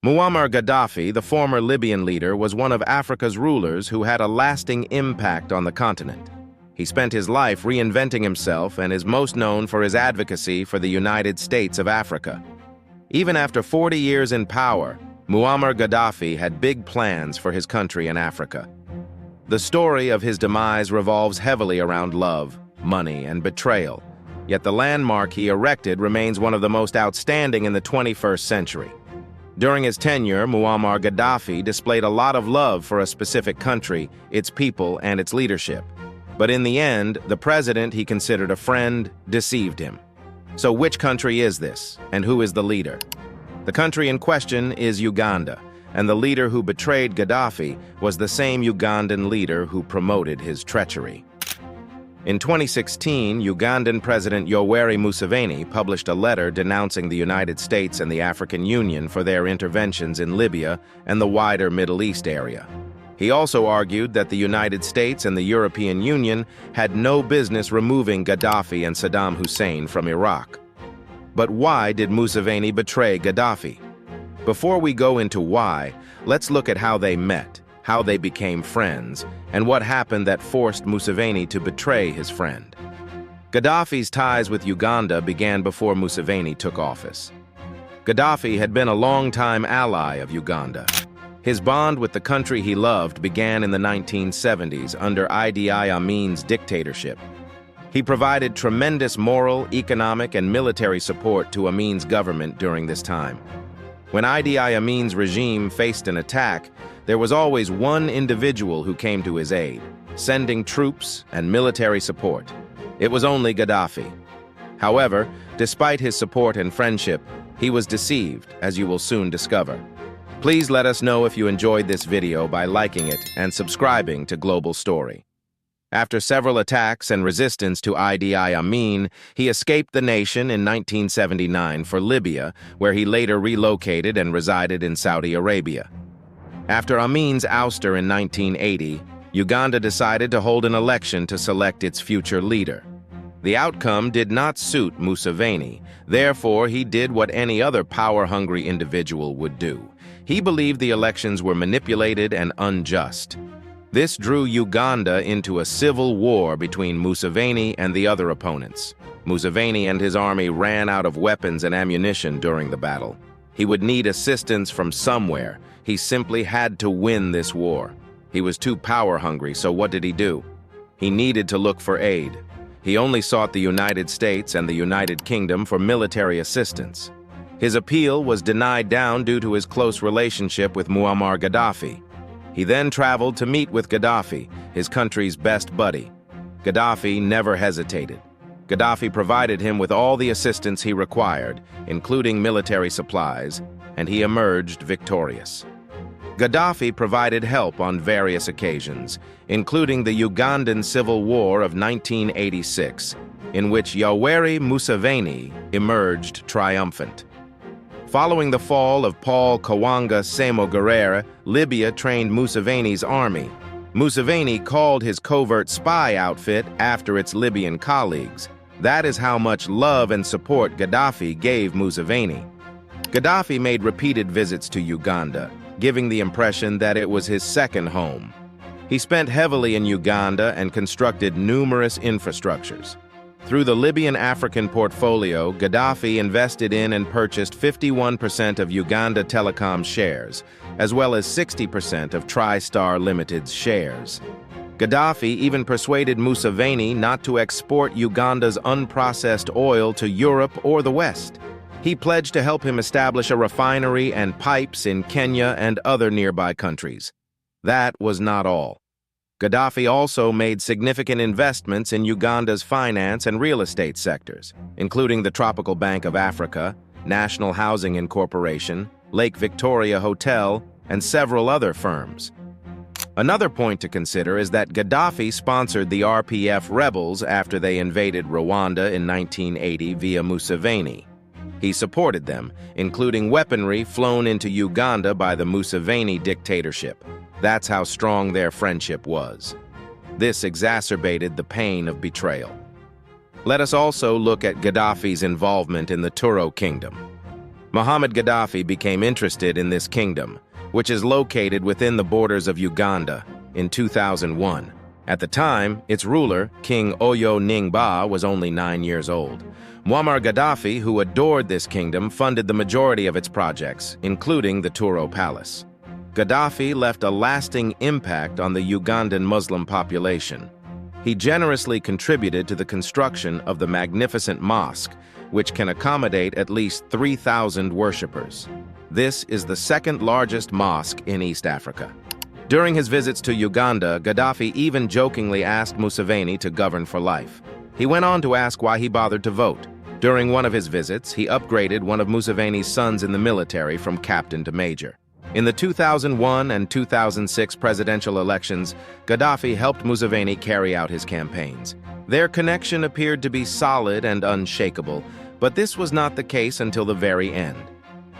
Muammar Gaddafi, the former Libyan leader, was one of Africa's rulers who had a lasting impact on the continent. He spent his life reinventing himself and is most known for his advocacy for the United States of Africa. Even after 40 years in power, Muammar Gaddafi had big plans for his country in Africa. The story of his demise revolves heavily around love, money, and betrayal, yet the landmark he erected remains one of the most outstanding in the 21st century. During his tenure, Muammar Gaddafi displayed a lot of love for a specific country, its people, and its leadership. But in the end, the president he considered a friend deceived him. So which country is this, and who is the leader? The country in question is Uganda, and the leader who betrayed Gaddafi was the same Ugandan leader who promoted his treachery. In 2016, Ugandan President Yoweri Museveni published a letter denouncing the United States and the African Union for their interventions in Libya and the wider Middle East area. He also argued that the United States and the European Union had no business removing Gaddafi and Saddam Hussein from Iraq. But why did Museveni betray Gaddafi? Before we go into why, let's look at how they met, how they became friends, and what happened that forced Museveni to betray his friend. Gaddafi's ties with Uganda began before Museveni took office. Gaddafi had been a long-time ally of Uganda. His bond with the country he loved began in the 1970s under Idi Amin's dictatorship. He provided tremendous moral, economic, and military support to Amin's government during this time. When Idi Amin's regime faced an attack, there was always one individual who came to his aid, sending troops and military support. It was only Gaddafi. However, despite his support and friendship, he was deceived, as you will soon discover. Please let us know if you enjoyed this video by liking it and subscribing to Global Story. After several attacks and resistance to Idi Amin, he escaped the nation in 1979 for Libya, where he later relocated and resided in Saudi Arabia. After Amin's ouster in 1980, Uganda decided to hold an election to select its future leader. The outcome did not suit Museveni, therefore he did what any other power-hungry individual would do. He believed the elections were manipulated and unjust. This drew Uganda into a civil war between Museveni and the other opponents. Museveni and his army ran out of weapons and ammunition during the battle. He would need assistance from somewhere. He simply had to win this war. He was too power-hungry, so what did he do? He needed to look for aid. He only sought the United States and the United Kingdom for military assistance. His appeal was denied down due to his close relationship with Muammar Gaddafi. He then traveled to meet with Gaddafi, his country's best buddy. Gaddafi never hesitated. Gaddafi provided him with all the assistance he required, including military supplies, and he emerged victorious. Gaddafi provided help on various occasions, including the Ugandan Civil War of 1986, in which Yoweri Museveni emerged triumphant. Following the fall of Paul Kawanga Semogerere, Libya trained Museveni's army. Museveni called his covert spy outfit after its Libyan colleagues. That is how much love and support Gaddafi gave Museveni. Gaddafi made repeated visits to Uganda, giving the impression that it was his second home. He spent heavily in Uganda and constructed numerous infrastructures. Through the Libyan African portfolio, Gaddafi invested in and purchased 51% of Uganda Telecom shares, as well as 60% of TriStar Limited's shares. Gaddafi even persuaded Museveni not to export Uganda's unprocessed oil to Europe or the West. He pledged to help him establish a refinery and pipes in Kenya and other nearby countries. That was not all. Gaddafi also made significant investments in Uganda's finance and real estate sectors, including the Tropical Bank of Africa, National Housing Incorporation, Lake Victoria Hotel, and several other firms. Another point to consider is that Gaddafi sponsored the RPF rebels after they invaded Rwanda in 1980 via Museveni. He supported them, including weaponry flown into Uganda by the Museveni dictatorship. That's how strong their friendship was. This exacerbated the pain of betrayal. Let us also look at Gaddafi's involvement in the Turo Kingdom. Muammar Gaddafi became interested in this kingdom, which is located within the borders of Uganda, in 2001. At the time, its ruler, King Oyo Ningba, was only 9 years old. Muammar Gaddafi, who adored this kingdom, funded the majority of its projects, including the Turo Palace. Gaddafi left a lasting impact on the Ugandan Muslim population. He generously contributed to the construction of the magnificent mosque, which can accommodate at least 3,000 worshippers. This is the second largest mosque in East Africa. During his visits to Uganda, Gaddafi even jokingly asked Museveni to govern for life. He went on to ask why he bothered to vote. During one of his visits, he upgraded one of Museveni's sons in the military from captain to major. In the 2001 and 2006 presidential elections, Gaddafi helped Museveni carry out his campaigns. Their connection appeared to be solid and unshakable, but this was not the case until the very end.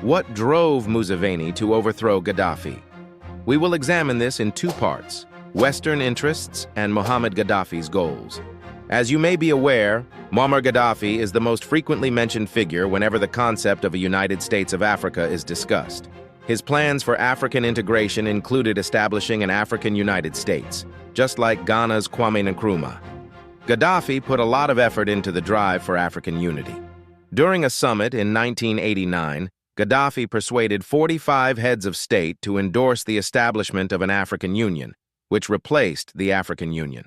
What drove Museveni to overthrow Gaddafi? We will examine this in two parts: Western interests and Muammar Gaddafi's goals. As you may be aware, Muammar Gaddafi is the most frequently mentioned figure whenever the concept of a United States of Africa is discussed. His plans for African integration included establishing an African United States, just like Ghana's Kwame Nkrumah. Gaddafi put a lot of effort into the drive for African unity. During a summit in 1989, Gaddafi persuaded 45 heads of state to endorse the establishment of an African Union, which replaced the African Union.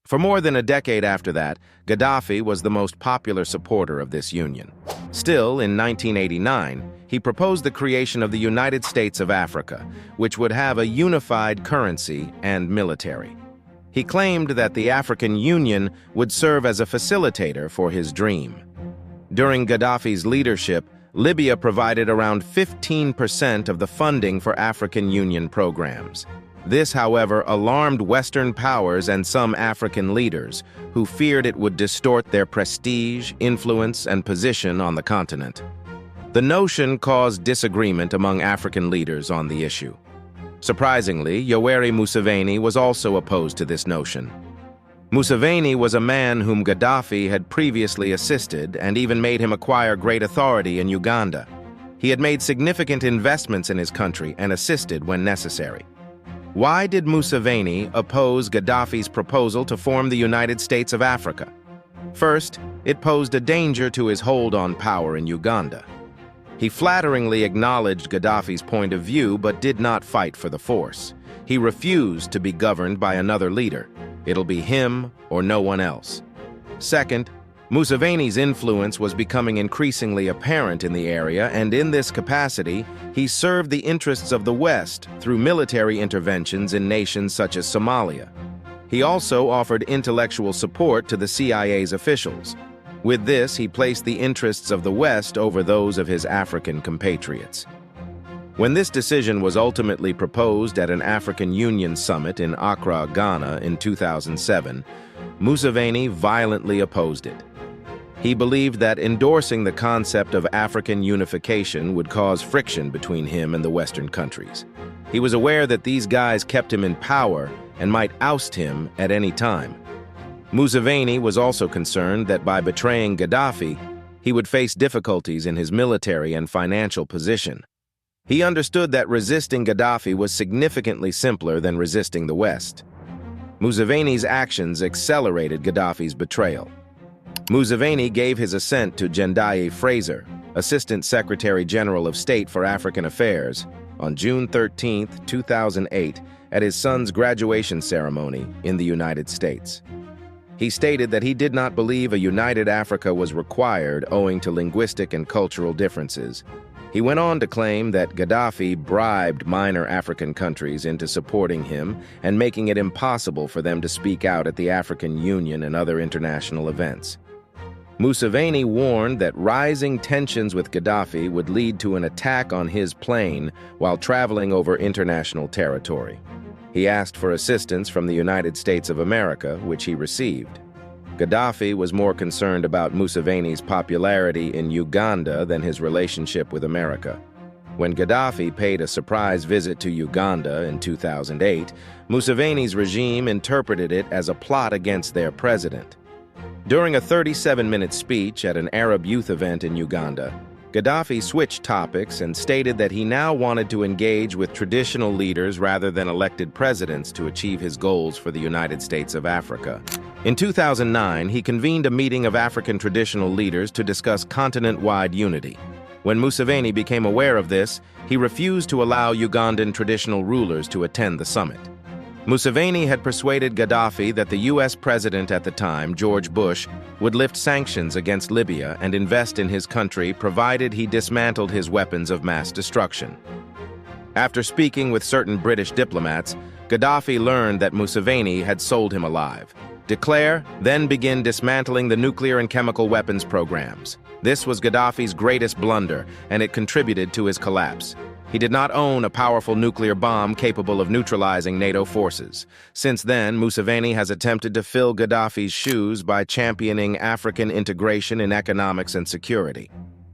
For more than a decade after that, Gaddafi was the most popular supporter of this union. Still, in 1989, he proposed the creation of the United States of Africa, which would have a unified currency and military. He claimed that the African Union would serve as a facilitator for his dream. During Gaddafi's leadership, Libya provided around 15% of the funding for African Union programs. This, however, alarmed Western powers and some African leaders, who feared it would distort their prestige, influence, and position on the continent. The notion caused disagreement among African leaders on the issue. Surprisingly, Yoweri Museveni was also opposed to this notion. Museveni was a man whom Gaddafi had previously assisted and even made him acquire great authority in Uganda. He had made significant investments in his country and assisted when necessary. Why did Museveni oppose Gaddafi's proposal to form the United States of Africa? First, it posed a danger to his hold on power in Uganda. He flatteringly acknowledged Gaddafi's point of view but did not fight for the force. He refused to be governed by another leader. It'll be him or no one else. Second, Museveni's influence was becoming increasingly apparent in the area, and in this capacity, he served the interests of the West through military interventions in nations such as Somalia. He also offered intellectual support to the CIA's officials. With this, he placed the interests of the West over those of his African compatriots. When this decision was ultimately proposed at an African Union summit in Accra, Ghana in 2007, Museveni violently opposed it. He believed that endorsing the concept of African unification would cause friction between him and the Western countries. He was aware that these guys kept him in power and might oust him at any time. Museveni was also concerned that by betraying Gaddafi, he would face difficulties in his military and financial position. He understood that resisting Gaddafi was significantly simpler than resisting the West. Museveni's actions accelerated Gaddafi's betrayal. Museveni gave his assent to Gendaye Fraser, Assistant Secretary General of State for African Affairs, on June 13, 2008, at his son's graduation ceremony in the United States. He stated that he did not believe a united Africa was required owing to linguistic and cultural differences. He went on to claim that Gaddafi bribed minor African countries into supporting him and making it impossible for them to speak out at the African Union and other international events. Museveni warned that rising tensions with Gaddafi would lead to an attack on his plane while traveling over international territory. He asked for assistance from the United States of America, which he received. Gaddafi was more concerned about Museveni's popularity in Uganda than his relationship with America. When Gaddafi paid a surprise visit to Uganda in 2008, Museveni's regime interpreted it as a plot against their president. During a 37-minute speech at an Arab youth event in Uganda, Gaddafi switched topics and stated that he now wanted to engage with traditional leaders rather than elected presidents to achieve his goals for the United States of Africa. In 2009, he convened a meeting of African traditional leaders to discuss continent-wide unity. When Museveni became aware of this, he refused to allow Ugandan traditional rulers to attend the summit. Museveni had persuaded Gaddafi that the U.S. president at the time, George Bush, would lift sanctions against Libya and invest in his country provided he dismantled his weapons of mass destruction. After speaking with certain British diplomats, Gaddafi learned that Museveni had sold him alive. Declare, then begin dismantling the nuclear and chemical weapons programs. This was Gaddafi's greatest blunder, and it contributed to his collapse. He did not own a powerful nuclear bomb capable of neutralizing NATO forces. Since then, Museveni has attempted to fill Gaddafi's shoes by championing African integration in economics and security.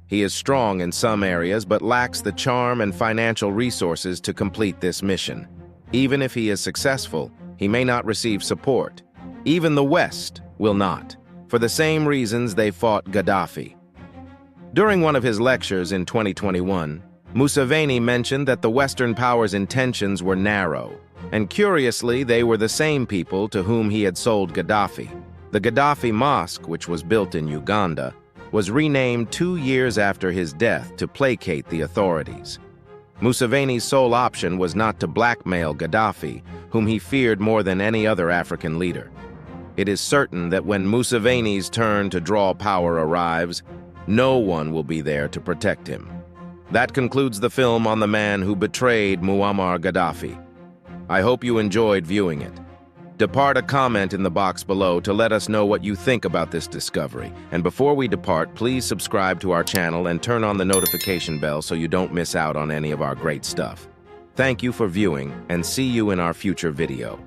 He is strong in some areas but lacks the charm and financial resources to complete this mission. Even if he is successful, he may not receive support. Even the West will not, for the same reasons they fought Gaddafi. During one of his lectures in 2021, Museveni mentioned that the Western powers' intentions were narrow, and curiously, they were the same people to whom he had sold Gaddafi. The Gaddafi Mosque, which was built in Uganda, was renamed 2 years after his death to placate the authorities. Museveni's sole option was not to blackmail Gaddafi, whom he feared more than any other African leader. It is certain that when Museveni's turn to draw power arrives, no one will be there to protect him. That concludes the film on the man who betrayed Muammar Gaddafi. I hope you enjoyed viewing it. Depart a comment in the box below to let us know what you think about this discovery. And before we depart, please subscribe to our channel and turn on the notification bell so you don't miss out on any of our great stuff. Thank you for viewing, and see you in our future video.